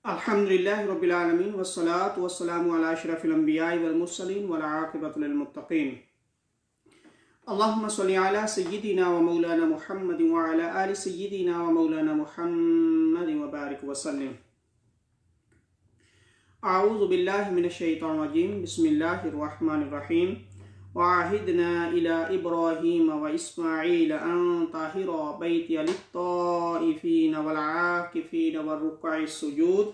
अल्हम्दुलिल्लाहि रब्बिल आलमीन वस्सलातु वस्सलामु अला अशरफिल अंबियाइ वल मुरसलीन वल आक़िबतु लिल मुत्तक़ीन। अल्लाहुम्मा सल्लि अला सय्यिदिना व मौलाना मुहम्मदिन व अला आलि सय्यिदिना व मौलाना मुहम्मदिन व बारिक वसल्लिम। अऊज़ु बिल्लाहि मिनश शैतानिर रजीम। बिस्मिल्लाहिर रहमानिर रहीम। वअहिदना इला इब्राहीम व इस्माईल अन ताहिरा बैतिया लित्ताइफीन वल आकिफीन वर्रुक्अइस सुजूद।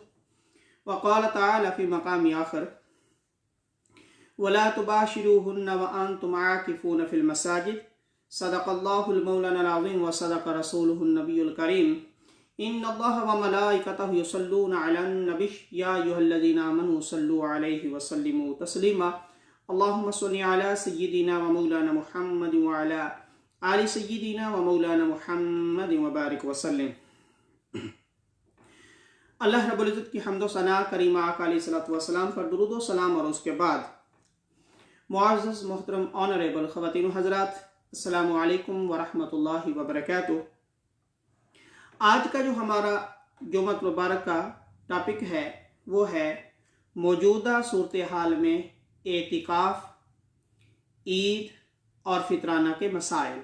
वक़ाल तआला फ़ी मक़ामि आख़िर वला तुबाशिरूहुन्ना व अंतुम आकिफून फ़िल मसाजिद। सदक़ल्लाहुल मौलानाल अज़ीम व सदक़ रसूलुहुन नबियुल करीम। इन्नल्लाह व मलाइकतहु युसल्लूना अलन नबी या अय्युहल्लज़ीना आमनू सल्लू अलैहि व सल्लिमू तस्लीमा। अल्लाहुम्मा सल्लि अला सय्यिदिना व मौलाना मुहम्मदिन व अला आलि सय्यिदिना व मौलाना मुहम्मदिन व बारिक वसल्लिम। अल्लाह रब्बुल इज़्ज़त की हम्द व सना करीमा आका अलैहिस्सलातु वस्सलाम पर दुरूद व सलाम। और उसके बाद मुअज़्ज़ज़ मोहतरम ऑनरेबल ख़वातीन व हज़रात, अस्सलामु अलैकुम व रहमतुल्लाहि व बरकातुहू। आज का जो हमारा जुम्मत मुबारक का टॉपिक है वो है मौजूदा सूरत हाल में एतिकाफ़, ईद और फितराना के मसाइल।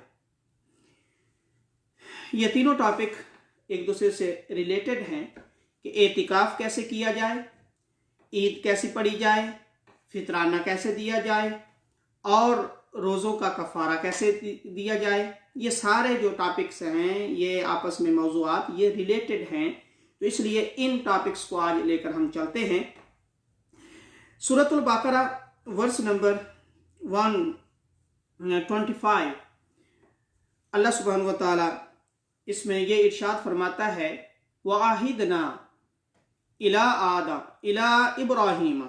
ये तीनों टॉपिक एक दूसरे से रिलेटेड हैं कि एतिकाफ़ कैसे किया जाए, ईद कैसे पढ़ी जाए, फितराना कैसे दिया जाए और रोज़ों का कफ़ारा कैसे दिया जाए। ये सारे जो टॉपिक्स हैं ये आपस में मौज़ूआत ये रिलेटेड हैं, तो इसलिए इन टॉपिक्स को आज लेकर हम चलते हैं। सूरतुल बकरा वर्स नंबर 125 अल्लाह सुब्हानहु व तआला इसमें ये इरशाद फरमाता है वअहिदना इला आदम इला इब्राहीम,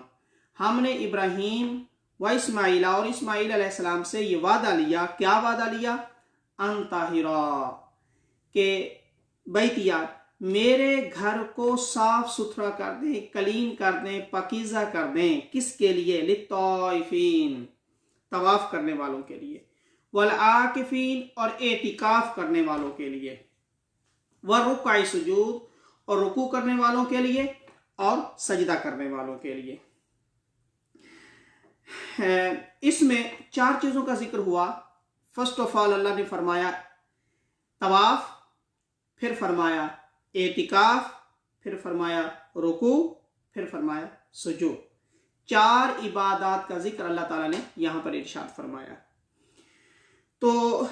हमने इब्राहीम व इस्माइल और इस्माइल अलैहिस्सलाम से ये वादा लिया। क्या वादा लिया? अन ताहिरा, के बैतिया, मेरे घर को साफ सुथरा कर दें, क्लीन कर दें, पकीज़ा कर दें। किसके लिए? लित्ताइफीन, तवाफ करने वालों के लिए, वल आकिफीन, और एतिकाफ करने वालों के लिए, वर्रुक्अइस सुजूद, और रुकू करने वालों के लिए और सजदा करने वालों के लिए। इसमें चार चीज़ों का जिक्र हुआ। फर्स्ट ऑफ ऑल अल्लाह ने फरमाया तवाफ, फिर फरमाया एतिकाफ, फिर फरमाया रुकू, फिर फरमाया सुजूद। चार इबादत का जिक्र अल्लाह ताला ने यहाँ पर इरशाद फरमाया। तो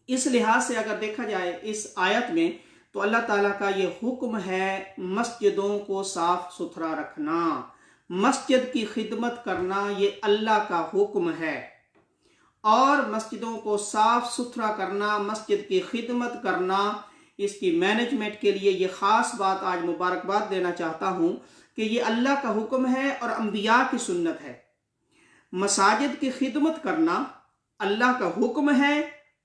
इस लिहाज से अगर देखा जाए इस आयत में तो अल्लाह ताला का ये हुक्म है मस्जिदों को साफ सुथरा रखना, मस्जिद की खिदमत करना, ये अल्लाह का हुक्म है। और मस्जिदों को साफ सुथरा करना, मस्जिद की खिदमत करना, इसकी मैनेजमेंट के लिए ये ख़ास बात आज मुबारकबाद देना चाहता हूँ कि ये अल्लाह का हुक्म है और अंबिया की सुन्नत है। मसाजिद की खिदमत करना अल्लाह का हुक्म है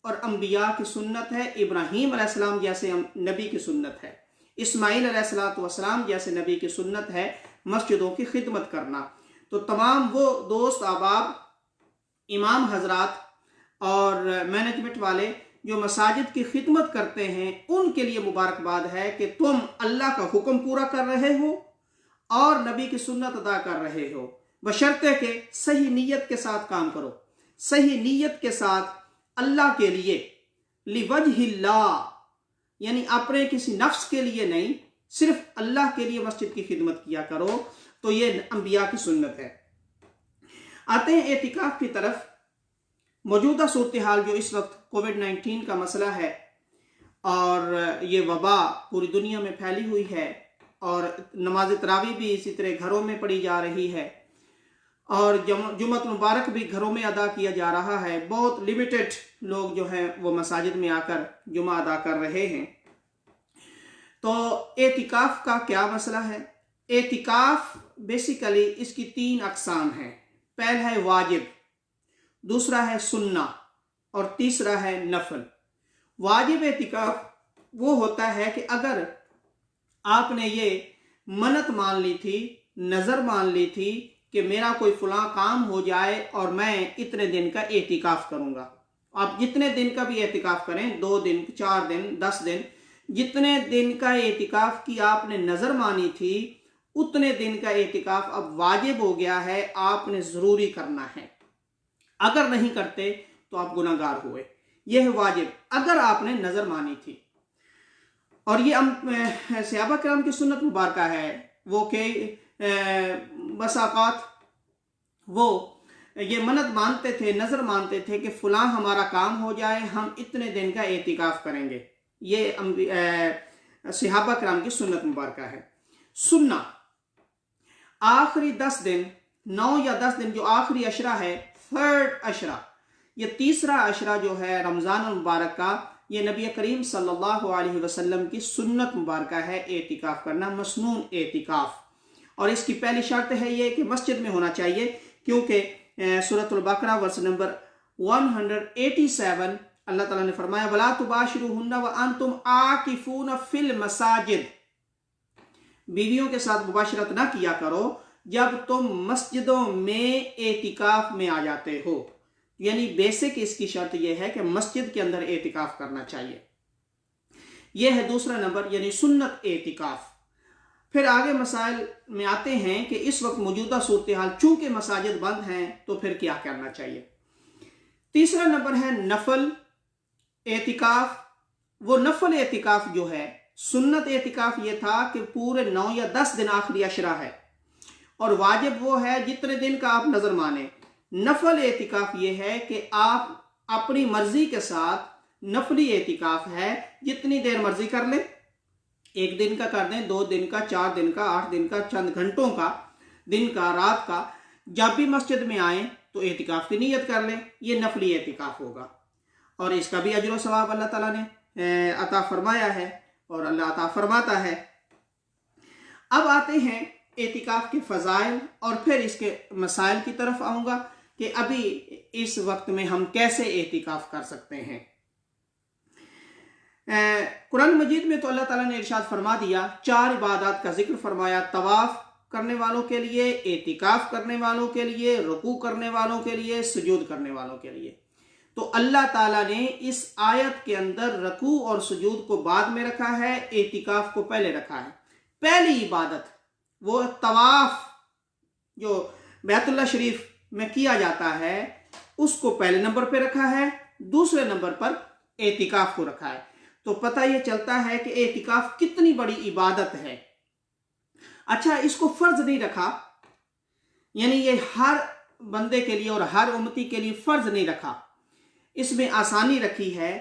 और अंबिया की सुन्नत है। इब्राहीम अलैहिस्सलाम जैसे नबी की सुन्नत है, इस्माईल अलैहिस्सलाम जैसे नबी की सुन्नत है मस्जिदों की खिदमत करना। तो तमाम वो दोस्त अहबाब, इमाम हजरात और मैनेजमेंट वाले जो मसाजिद की खिदमत करते हैं उनके लिए मुबारकबाद है कि तुम अल्लाह का हुक्म पूरा कर रहे हो और नबी की सुन्नत अदा कर रहे हो, बशर्ते के सही नीयत के साथ काम करो, सही नीयत के साथ अल्लाह के लिए, लिवजहिल्लाह, यानी अपने किसी नफ्स के लिए नहीं, सिर्फ अल्लाह के लिए मस्जिद की खिदमत किया करो। तो ये अंबिया की सुन्नत है। आते हैं एतिकाफ की तरफ। मौजूदा सूरत हाल जो इस वक्त कोविड-19 का मसला है और ये वबा पूरी दुनिया में फैली हुई है और नमाज तरावी भी इसी तरह घरों में पढ़ी जा रही है और जुम्मत मुबारक भी घरों में अदा किया जा रहा है। बहुत लिमिटेड लोग जो हैं वो मसाजिद में आकर जुमा अदा कर रहे हैं। तो एतिकाफ का क्या मसला है? एतिकाफ बेसिकली इसकी तीन अक़साम हैं। पहला है वाजिब, दूसरा है सुन्ना और तीसरा है नफल। वाजिब एतिकाफ वो होता है कि अगर आपने ये मन्नत मान ली थी, नज़र मान ली थी कि मेरा कोई फलां काम हो जाए और मैं इतने दिन का एतिकाफ करूँगा। आप जितने दिन का भी एतिकाफ करें, 2 दिन, 4 दिन, 10 दिन, जितने दिन का एतिकाफ की आपने नजर मानी थी उतने दिन का एतिकाफ अब वाजिब हो गया है, आपने जरूरी करना है। अगर नहीं करते तो आप गुनाहगार हुए। यह है वाजिब अगर आपने नजर मानी थी। और ये सहाबा किराम की सुन्नत मुबारक है वो के बसाकात वो ये मन्नत मानते थे, नजर मानते थे कि फलां हमारा काम हो जाए, हम इतने दिन का एतिकाफ करेंगे। ये सहाबा किराम की सुन्नत मुबारक है। सुन्ना आखिरी 10 दिन, 9 या 10 दिन जो आखिरी अशरा है, थर्ड अशरा, ये तीसरा अशरा जो है रमजान मुबारक का, ये नबी करीम सल्लल्लाहु अलैहि वसल्लम की सुन्नत मुबारक है एतिकाफ करना, मसनून एतिकाफ। और इसकी पहली शर्त है ये कि मस्जिद में होना चाहिए, क्योंकि सूरतुल बकरा वर्स नंबर 187 अल्लाह ताला ने फरमाया वला तुबाशिरुहुन्ना व अंतुम आकिफून फिल मसाजिद, बीवियों के साथ मुबाशरत ना किया करो जब तुम मस्जिदों में एतिकाफ में आ जाते हो। यानी बेसिक इसकी शर्त यह है कि मस्जिद के अंदर एतिकाफ करना चाहिए। यह है दूसरा नंबर, यानी सुन्नत एतिकाफ। फिर आगे मसाइल में आते हैं कि इस वक्त मौजूदा सूरत हाल, चूंकि मसाजिद बंद हैं तो फिर क्या करना चाहिए। तीसरा नंबर है नफल एतिकाफ। वो नफल एतिकाफ जो है, सुन्नत एतिकाफ ये था कि पूरे 9 या 10 दिन आखिरी अशरा है, और वाजिब वो है जितने दिन का आप नजर माने। नफल एतिकाफ ये है कि आप अपनी मर्जी के साथ, नफली एतिकाफ है, जितनी देर मर्जी कर ले, 1 दिन का कर दें, 2 दिन का, 4 दिन का, 8 दिन का, चंद घंटों का, दिन का, रात का, जब भी मस्जिद में आए तो एतिकाफ की नीयत कर लें। ये नफली एतिकाफ होगा और इसका भी अजर व सवाब अल्लाह ताला ने अता फरमाया है और अल्लाह अता फरमाता है। अब आते हैं एतिकाफ के फजाइल और फिर इसके मसाइल की तरफ आऊंगा कि अभी इस वक्त में हम कैसे एतिकाफ कर सकते हैं। कुरान मजीद में तो अल्लाह ताला ने इरशाद फरमा दिया, 4 इबादत का जिक्र फरमाया, तवाफ करने वालों के लिए, एतिकाफ करने वालों के लिए, रुकू करने वालों के लिए, सुजूद करने वालों के लिए। तो अल्लाह ताला ने इस आयत के अंदर रुकू और सुजूद को बाद में रखा है, एतिकाफ को पहले रखा है। पहली इबादत वो तवाफ जो बैतुल्लाह शरीफ में किया जाता है उसको पहले नंबर पे रखा है, दूसरे नंबर पर एतिकाफ को रखा है। तो पता यह चलता है कि एतिकाफ कितनी बड़ी इबादत है। अच्छा, इसको फर्ज नहीं रखा, यानी ये हर बंदे के लिए और हर उम्मती के लिए फर्ज नहीं रखा, इसमें आसानी रखी है,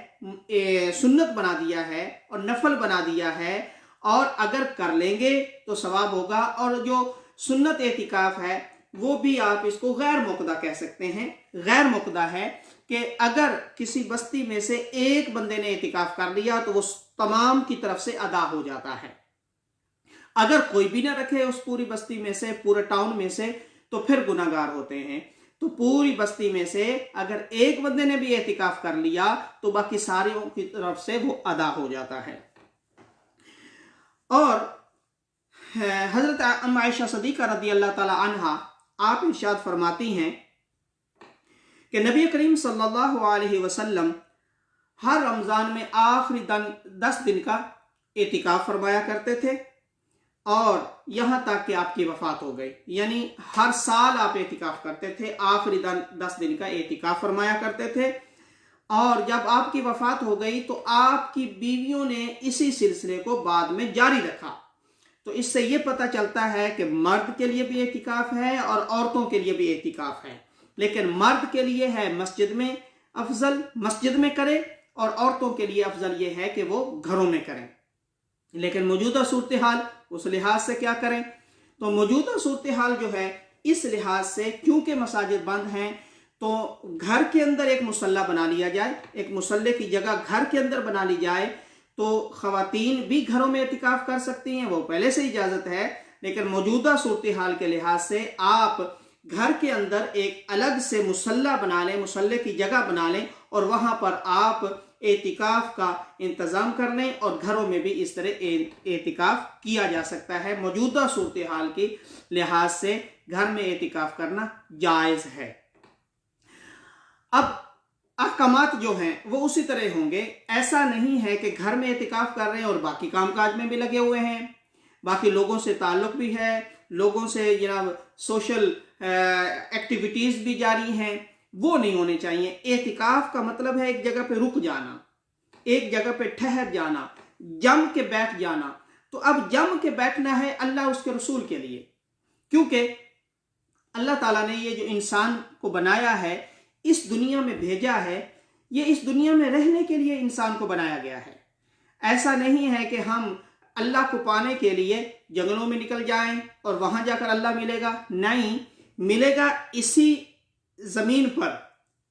सुन्नत बना दिया है और नफल बना दिया है, और अगर कर लेंगे तो सवाब होगा। और जो सुन्नत एतिकाफ है वो भी आप इसको गैर मुक़द्दा कह सकते हैं। गैर मुक़द्दा है कि अगर किसी बस्ती में से एक बंदे ने एतिकाफ कर लिया तो वो तमाम की तरफ से अदा हो जाता है। अगर कोई भी ना रखे उस पूरी बस्ती में से, पूरे टाउन में से, तो फिर गुनाहगार होते हैं। तो पूरी बस्ती में से अगर एक बंदे ने भी एतिकाफ कर लिया तो बाकी सारियों की तरफ से वो अदा हो जाता है। और हजरत अम्मा आयशा सदीका रदी अल्लाह ताला अन्हा आप इरशाद फरमाती हैं कि नबी करीम सल्लल्लाहु अलैहि वसल्लम हर रमजान में आखिरी 10 दिन का एतिकाफ फरमाया करते थे और यहां तक कि आपकी वफात हो गई। यानी हर साल आप एतिकाफ करते थे, आखिरी 10 दिन का एतिकाफ फरमाया करते थे, और जब आपकी वफात हो गई तो आपकी बीवियों ने इसी सिलसिले को बाद में जारी रखा। तो इससे यह पता चलता है कि मर्द के लिए भी एतिकाफ है और औरतों के लिए भी एतिकाफ है, लेकिन मर्द के लिए है मस्जिद में अफजल, मस्जिद में करे, और औरतों के लिए अफजल यह है कि वो घरों में करें। लेकिन मौजूदा सूरत हाल उस लिहाज से क्या करें, तो मौजूदा सूरत हाल जो है इस लिहाज से क्योंकि मसाजिद बंद हैं तो घर के अंदर एक मुसल्ला बना लिया जाए, एक मुसल्ले की जगह घर के अंदर बना ली जाए। तो खवातीन भी घरों में एतिकाफ कर सकती हैं, वो पहले से इजाजत है, लेकिन मौजूदा सूरत हाल के लिहाज से आप घर के अंदर एक अलग से मुसल्ला बना लें, मुसल्ले की जगह बना लें और वहां पर आप एतिकाफ का इंतजाम कर लें, और घरों में भी इस तरह एतिकाफ किया जा सकता है। मौजूदा सूरत हाल के लिहाज से घर में एतिकाफ करना जायज है। अब अहकामात जो हैं वो उसी तरह होंगे। ऐसा नहीं है कि घर में एतिकाफ कर रहे हैं और बाकी कामकाज में भी लगे हुए हैं, बाकी लोगों से ताल्लुक भी है, लोगों से जनाब सोशल एक्टिविटीज़ भी जारी हैं, वो नहीं होने चाहिए। एतिकाफ का मतलब है एक जगह पे रुक जाना, एक जगह पे ठहर जाना, जम के बैठ जाना। तो अब जम के बैठना है अल्लाह उसके रसूल के लिए, क्योंकि अल्लाह ताला ने ये जो इंसान को बनाया है, इस दुनिया में भेजा है, ये इस दुनिया में रहने के लिए इंसान को बनाया गया है। ऐसा नहीं है कि हम अल्लाह को पाने के लिए जंगलों में निकल जाएं और वहां जाकर अल्लाह मिलेगा। नहीं, मिलेगा इसी जमीन पर,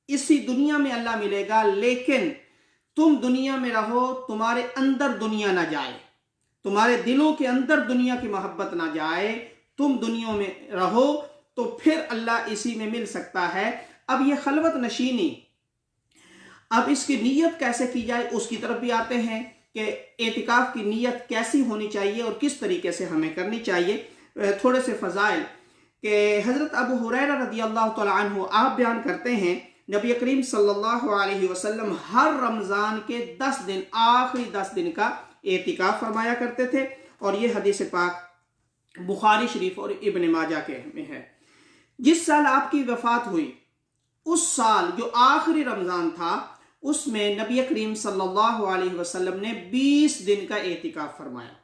इसी दुनिया में अल्लाह मिलेगा। लेकिन तुम दुनिया में रहो, तुम्हारे अंदर दुनिया ना जाए, तुम्हारे दिलों के अंदर दुनिया की मोहब्बत ना जाए, तुम दुनिया में रहो तो फिर अल्लाह इसी में मिल सकता है। अब ये खलवत नशीनी, अब इसकी नीयत कैसे की जाए उसकी तरफ भी आते हैं कि एतिकाफ की नीयत कैसी होनी चाहिए और किस तरीके से हमें करनी चाहिए। थोड़े से फजाइल कि हज़रत अबू हुरैरा रज़ियल्लाहु तआला अन्हु आप बयान करते हैं, नबी करीम सल्लल्लाहु अलैहि वसल्लम हर रमज़ान के 10 दिन, आखिरी 10 दिन का एतिकाफ फरमाया करते थे। और ये हदीस पाक बुखारी शरीफ और इब्न माजा के में है। जिस साल आपकी वफात हुई, उस साल जो आखिरी रमज़ान था, उसमें नबी करीम सल्लल्लाहु अलैहि वसल्लम ने 20 दिन का एतिकाफ फरमाया।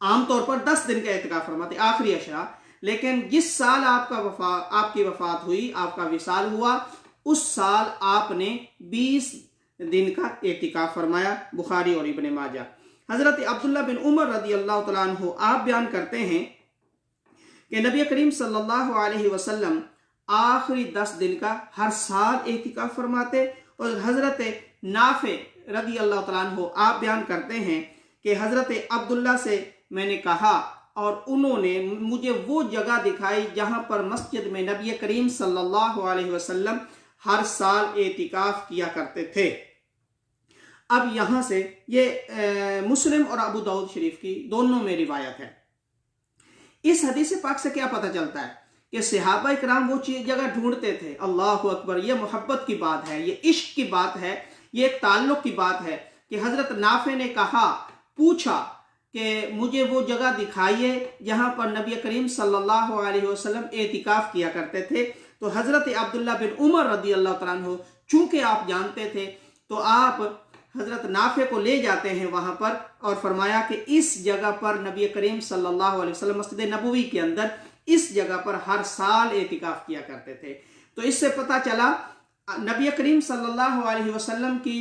आमतौर पर 10 दिन का एतिकाफ फरमाते आखिरी अशरा, लेकिन जिस साल आपकी वफात हुई, आपका विसाल हुआ, उस साल आपने 20 दिन का एतिकाफ फरमाया। बुखारी और इब्न माजा। हजरत अब्दुल्ला बिन उमर रज़ियल्लाहु तआला अन्हु आप बयान करते हैं कि नबी करीम सल्लल्लाहु अलैहि वसल्लम आखिरी 10 दिन का हर साल एतिकाफ फरमाते। और हजरत नाफे रज़ियल्लाहु तआला अन्हु आप बयान करते हैं कि हजरत अब्दुल्ला से मैंने कहा और उन्होंने मुझे वो जगह दिखाई जहां पर मस्जिद में नबी करीम सल्लल्लाहु अलैहि वसल्लम हर साल एतिकाफ किया करते थे। अब यहां से ये मुस्लिम और अबू दाऊद शरीफ की दोनों में रिवायत है। इस हदीस पाक से क्या पता चलता है कि सहाबा इकराम वो चीज जगह ढूंढते थे। अल्लाह अकबर, ये मोहब्बत की बात है, ये इश्क की बात है, ये ताल्लुक की बात है कि हजरत नाफे ने कहा, पूछा कि मुझे वो जगह दिखाइए जहां पर नबी करीम सल्लल्लाहु अलैहि वसल्लम एतिकाफ किया करते थे। तो हजरत अब्दुल्ला बिन उमर रज़ियल्लाहु तआला अन्हु, चूंकि आप जानते थे, तो आप हजरत नाफे को ले जाते हैं वहां पर और फरमाया कि इस जगह पर नबी करीम सल्लल्लाहु अलैहि वसल्लम मस्जिद नबवी के अंदर इस जगह पर हर साल एतिकाफ किया करते थे। तो इससे पता चला नबी करीम सल्लल्लाहु अलैहि वसल्लम की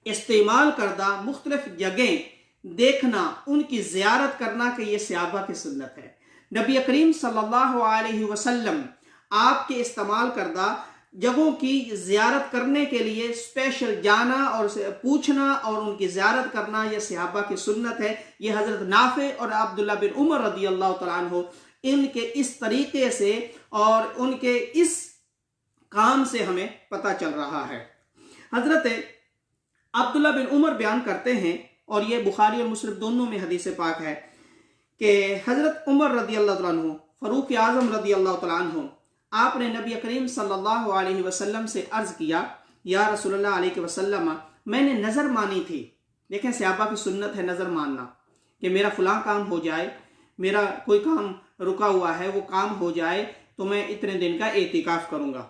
इस्तेमाल करदा मुख्तलिफ जगह देखना, उनकी ज़ियारत करना कि ये सहाबा की सुन्नत है। नबी करीम सल्लल्लाहु अलैहि वसल्लम आपके इस्तेमाल करदा जगहों की ज़ियारत करने के लिए स्पेशल जाना और पूछना और उनकी ज़ियारत करना, यह सहाबा की सुन्नत है। ये हज़रत नाफे और अब्दुल्ला बिन उमर रज़ियल्लाहु तआला अन्हु इनके इस तरीके से और उनके इस काम से हमें पता चल रहा है। हज़रत अब्दुल्ला बिन उमर बयान करते हैं, और ये बुखारी और मुस्लिम दोनों में हदीस पाक है, कि हज़रत उमर रज़ियल्लाहु तआला अन्हु, फ़ारूक आज़म रज़ियल्लाहु तआला अन्हु, आपने नबी करीम सल्लल्लाहु अलैहि वसल्लम से अर्ज़ किया, या रसूलुल्लाह अलैहि वसल्लम, मैंने नज़र मानी थी। देखें, सहाबा की सुन्नत है नज़र मानना, कि मेरा फ़लाँ काम हो जाए, मेरा कोई काम रुका हुआ है वो काम हो जाए तो मैं इतने दिन का एतिकाफ करूँगा,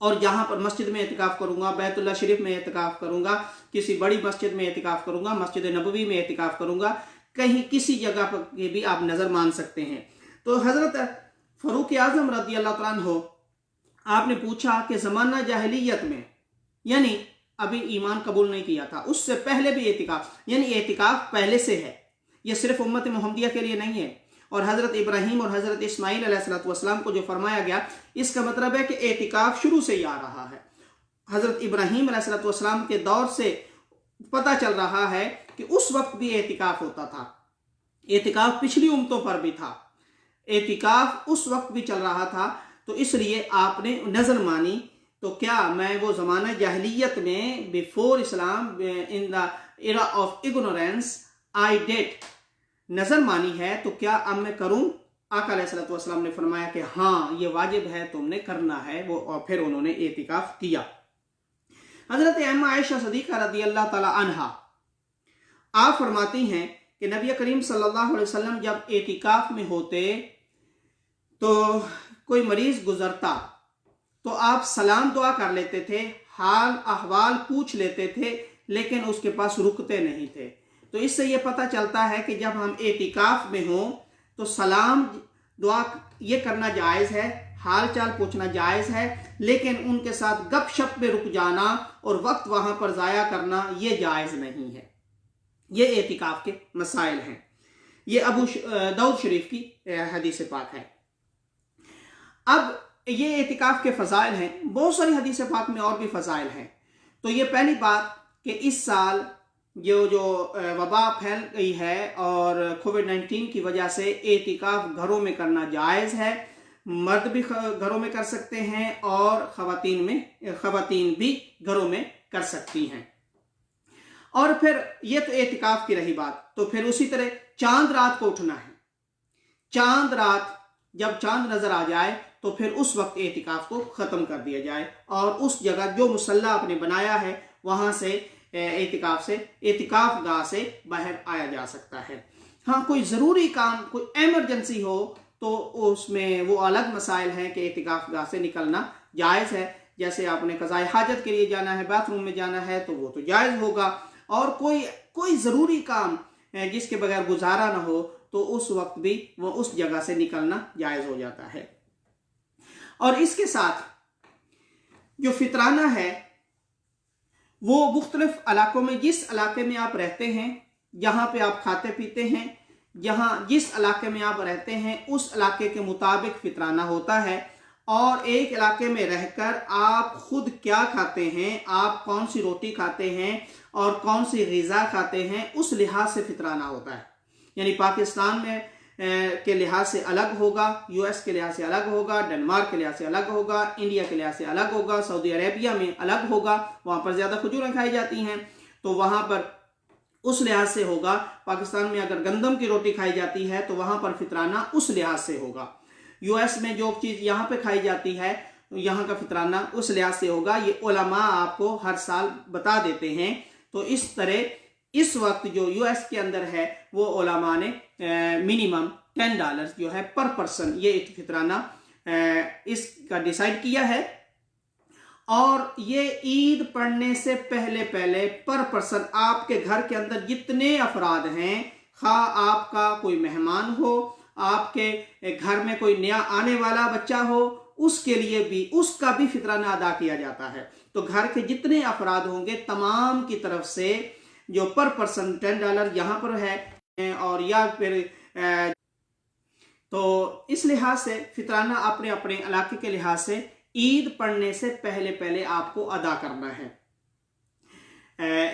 और जहाँ पर मस्जिद में एतिकाफ करूँगा, बैतुल्लाह शरीफ में एतिकाफ करूँगा, किसी बड़ी मस्जिद में एतिकाफ करूँगा, मस्जिद नबवी में एतिकाफ करूँगा, कहीं किसी जगह पर भी आप नज़र मान सकते हैं। तो हज़रत फ़ारूक आज़म रज़ियल्लाहु तआला अन्हु, आपने पूछा कि ज़माना जाहिलियत में, यानी अभी ईमान कबूल नहीं किया था, उससे पहले भी एतिकाफ, यानी एतिकाफ पहले से है, यह सिर्फ उम्मत मोहम्मदिया के लिए नहीं है। और हज़रत इब्राहीम और हज़रत इस्माईल अलैहिस्सलाम को जो फरमाया गया, इसका मतलब है कि एतिकाफ शुरू से ही आ रहा है। हज़रत इब्राहीम अलैहिस्सलाम के दौर से पता चल रहा है कि उस वक्त भी एतिकाफ होता था, एतिकाफ पिछली उम्मतों पर भी था, एतिकाफ उस वक्त भी चल रहा था। तो इसलिए आपने नज़र मानी, तो क्या मैं वो ज़माना जाहिलियत में, before Islam, in the era of ignorance I did, नज़र मानी है, तो क्या अब मैं करूं? आका अलैहिस्सलातु वस्सलाम ने फरमाया कि हाँ ये वाजिब है, तुमने करना है वो, और फिर उन्होंने एतिकाफ किया। हजरत अम्मा आयशा सिद्दीक़ा रज़ियल्लाहु ताला अन्हा आप फरमाती हैं कि नबी करीम सल्लल्लाहु अलैहि वसल्लम जब एतिकाफ में होते तो कोई मरीज गुजरता तो आप सलाम दुआ कर लेते थे, हाल अहवाल पूछ लेते थे, लेकिन उसके पास रुकते नहीं थे। तो इससे यह पता चलता है कि जब हम एतिकाफ में हों तो सलाम दुआ ये करना जायज़ है, हाल चाल पूछना जायज़ है, लेकिन उनके साथ गपशप में रुक जाना और वक्त वहां पर ज़ाया करना ये जायज़ नहीं है। ये एतिकाफ के मसाइल हैं। ये अबू दाऊद शरीफ की हदीस पाक है। अब ये एतिकाफ के फ़ज़ाइल हैं, बहुत सारी हदीस पाक में और भी फ़ज़ाइल हैं। तो ये पहली बात कि इस साल जो वबा फैल गई है और कोविड-19 की वजह से एतिकाफ घरों में करना जायज़ है। मर्द भी घरों में कर सकते हैं और ख़वातीन भी घरों में कर सकती हैं। और फिर ये तो एतिकाफ की रही बात। तो फिर उसी तरह चांद रात को उठना है। चांद रात जब चांद नजर आ जाए तो फिर उस वक्त एतिकाफ को ख़त्म कर दिया जाए और उस जगह जो मुसल्ला आपने बनाया है वहां से एतिकाफ गाह से बाहर आया जा सकता है। हाँ, कोई ज़रूरी काम, कोई एमरजेंसी हो तो उसमें वो अलग मसाइल हैं कि एतिकाफ गाह से निकलना जायज़ है। जैसे आपने क़ज़ाए हाजत के लिए जाना है, बाथरूम में जाना है, तो वो तो जायज़ होगा। और कोई ज़रूरी काम जिसके बगैर गुजारा ना हो तो उस वक्त भी वो उस जगह से निकलना जायज़ हो जाता है। और इसके साथ जो फितराना है वो मुख्तलिफ इलाकों में, जिस इलाके में आप रहते हैं, जहाँ पे आप खाते पीते हैं, जिस इलाके में आप रहते हैं उस इलाके के मुताबिक फितराना होता है। और एक इलाके में रहकर आप खुद क्या खाते हैं, आप कौन सी रोटी खाते हैं और कौन सी ग़िज़ा खाते हैं, उस लिहाज से फितराना होता है। यानी पाकिस्तान में के लिहाज से अलग होगा, यूएस के लिहाज से अलग होगा, डेनमार्क के लिहाज से अलग होगा, इंडिया के लिहाज से अलग होगा, सऊदी अरेबिया में अलग होगा, वहाँ पर ज़्यादा खजूरें खाई जाती हैं तो वहाँ पर उस लिहाज से होगा। पाकिस्तान में अगर गंदम की रोटी खाई जाती है तो वहाँ पर फितराना उस लिहाज से होगा। यूएस में जो चीज़ यहाँ पे खाई जाती है यहाँ का फितराना उस लिहाज से होगा। ये उलमा आपको हर साल बता देते हैं। तो इस तरह इस वक्त जो यूएस के अंदर है वो उलमा ने मिनिमम $10 जो है पर पर्सन ये फितराना इसका डिसाइड किया है। और ये ईद पढ़ने से पहले पर पर्सन आपके घर के अंदर जितने अफराद हैं, खा आपका कोई मेहमान हो, आपके घर में कोई नया आने वाला बच्चा हो, उसके लिए भी उसका भी फितराना अदा किया जाता है। तो घर के जितने अफराद होंगे तमाम की तरफ से जो पर पर्सन $10 यहाँ पर है और या फिर तो इस लिहाज से फितराना अपने अपने इलाके के लिहाज से ईद पढ़ने से पहले आपको अदा करना है।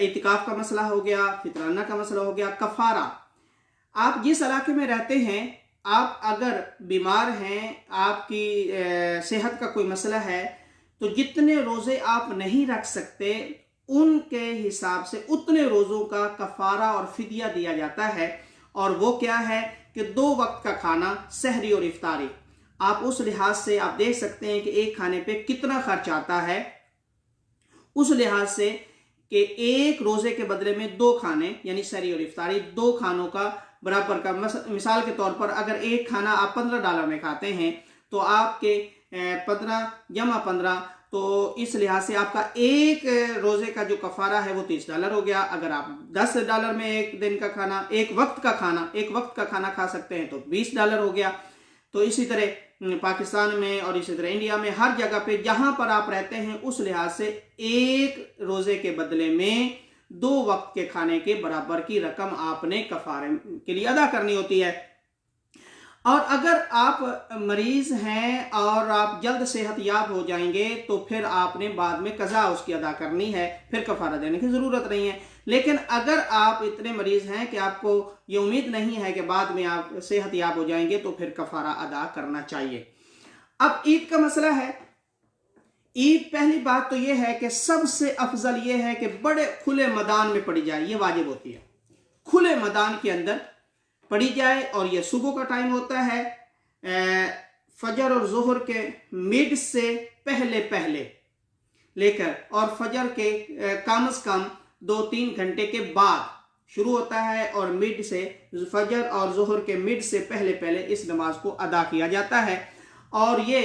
इतिकाफ का मसला हो गया, फितराना का मसला हो गया। कफारा, आप जिस इलाके में रहते हैं, आप अगर बीमार हैं, आपकी सेहत का कोई मसला है, तो जितने रोज़े आप नहीं रख सकते उनके हिसाब से उतने रोज़ों का कफारा और फिदिया दिया जाता है। और वो क्या है कि 2 वक्त का खाना, सहरी और इफ्तारी। आप उस लिहाज से आप देख सकते हैं कि एक खाने पे कितना खर्च आता है, उस लिहाज से कि एक रोज़े के बदले में 2 खाने यानी सहरी और इफ्तारी 2 खानों का बराबर का। मिसाल के तौर पर अगर एक खाना आप $15 में खाते हैं तो आपके 15 जमा 15, तो इस लिहाज से आपका एक रोज़े का जो कफारा है वो $30 हो गया। अगर आप $10 में एक दिन का खाना, एक वक्त का खाना खा सकते हैं तो $20 हो गया। तो इसी तरह पाकिस्तान में और इसी तरह इंडिया में हर जगह पे जहां पर आप रहते हैं उस लिहाज से एक रोज़े के बदले में 2 वक्त के खाने के बराबर की रकम आपने कफारे के लिए अदा करनी होती है। और अगर आप मरीज हैं और आप जल्द सेहत याब हो जाएंगे तो फिर आपने बाद में कज़ा उसकी अदा करनी है, फिर कफारा देने की ज़रूरत नहीं है। लेकिन अगर आप इतने मरीज हैं कि आपको ये उम्मीद नहीं है कि बाद में आप सेहत याब हो जाएंगे तो फिर कफारा अदा करना चाहिए। अब ईद का मसला है। ईद पहली बात तो ये है कि सबसे अफजल ये है कि बड़े खुले मैदान में पड़ी जाए, ये वाजिब होती है। खुले मैदान के अंदर पड़ी जाए और ये सुबह का टाइम होता है, फजर और जोहर के मिड से पहले पहले लेकर और फजर के कम से कम 2-3 घंटे के बाद शुरू होता है और मिड से फजर और जोहर के मिड से पहले पहले इस नमाज को अदा किया जाता है और ये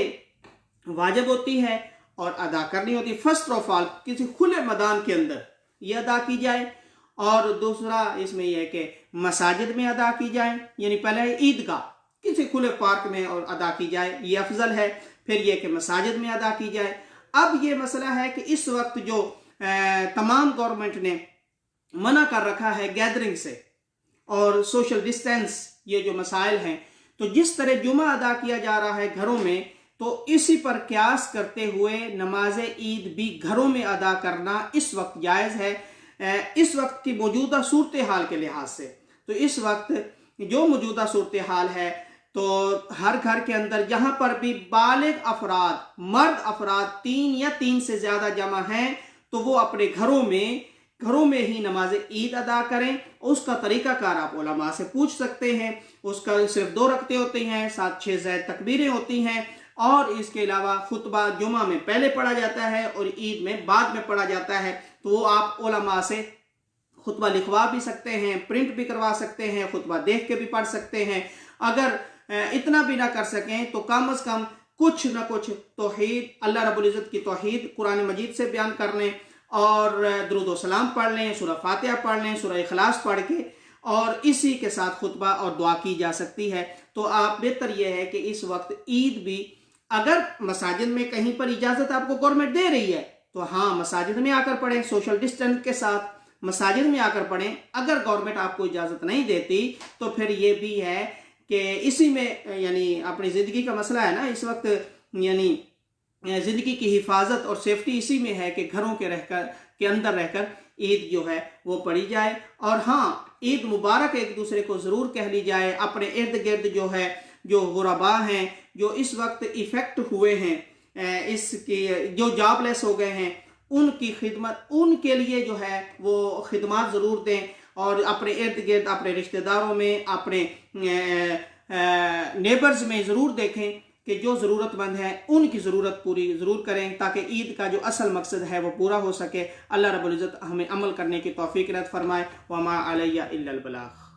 वाजिब होती है और अदा करनी होती है। फर्स्ट ऑफ ऑल किसी खुले मैदान के अंदर ये अदा की जाए और दूसरा इसमें यह है कि मसाजिद में अदा की जाए, यानी पहले ईदगाह किसी खुले पार्क में और अदा की जाए, ये अफजल है। फिर यह कि मसाजिद में अदा की जाए। अब ये मसला है कि इस वक्त जो तमाम गवर्नमेंट ने मना कर रखा है गैदरिंग से और सोशल डिस्टेंस, ये जो मसाइल हैं, तो जिस तरह जुमा अदा किया जा रहा है घरों में, तो इसी पर क्यास करते हुए नमाज ईद भी घरों में अदा करना इस वक्त जायज़ है, इस वक्त की मौजूदा सूरत हाल के लिहाज से। तो इस वक्त जो मौजूदा सूरत हाल है, तो हर घर के अंदर जहां पर भी बालिग अफराद, मर्द अफराद 3 या 3 से ज़्यादा जमा हैं, तो वो अपने घरों में ही नमाज ईद अदा करें। उसका तरीक़ाकार आप उलमा से पूछ सकते हैं। उसका सिर्फ 2 रकते होती हैं, 7-6 ज़ैद तकबीरें होती हैं और इसके अलावा खुतबा जुमा में पहले पढ़ा जाता है और ईद में बाद में पढ़ा जाता है। तो वो आप उलमा से खुतबा लिखवा भी सकते हैं, प्रिंट भी करवा सकते हैं, खुतबा देख के भी पढ़ सकते हैं। अगर इतना भी ना कर सकें तो कम से कम कुछ ना कुछ तौहीद, अल्लाह रब्बुल इज़्ज़त की तौहीद कुरान मजीद से बयान कर लें और दुरूद व सलाम पढ़ लें, सूरह फातिहा पढ़ लें, सूरह इखलास पढ़ के, और इसी के साथ खुतबा और दुआ की जा सकती है। तो आप बेहतर यह है कि इस वक्त ईद भी अगर मसाजिद में कहीं पर इजाज़त आपको गवर्नमेंट दे रही है तो हाँ, मसाजिद में आकर पढ़ें, सोशल डिस्टेंस के साथ मसाजिद में आकर पढ़ें। अगर गवर्नमेंट आपको इजाज़त नहीं देती तो फिर ये भी है कि इसी में, यानी अपनी ज़िंदगी का मसला है ना इस वक्त, यानी ज़िंदगी की हिफाजत और सेफ्टी इसी में है कि घरों के अंदर रहकर ईद जो है वो पढ़ी जाए। और हाँ, ईद मुबारक एक दूसरे को ज़रूर कह ली जाए। अपने इर्द गिर्द जो है, जो गुरबा हैं, जो इस वक्त इफ़ेक्ट हुए हैं, इसके जो जॉबलेस हो गए हैं, उनकी खिदमत, उनके लिए जो है वो खिदमत ज़रूर दें और अपने इर्द गिर्द, अपने रिश्तेदारों में, अपने नेबर्स में ज़रूर देखें कि जो ज़रूरतमंद हैं उनकी ज़रूरत पूरी ज़रूर करें, ताकि ईद का जो असल मकसद है वो पूरा हो सके। अल्लाह रब्बुल इज़्ज़त हमें अमल करने की तौफीक इनायत फरमाए। वमा अलैया इल्लल बलाग।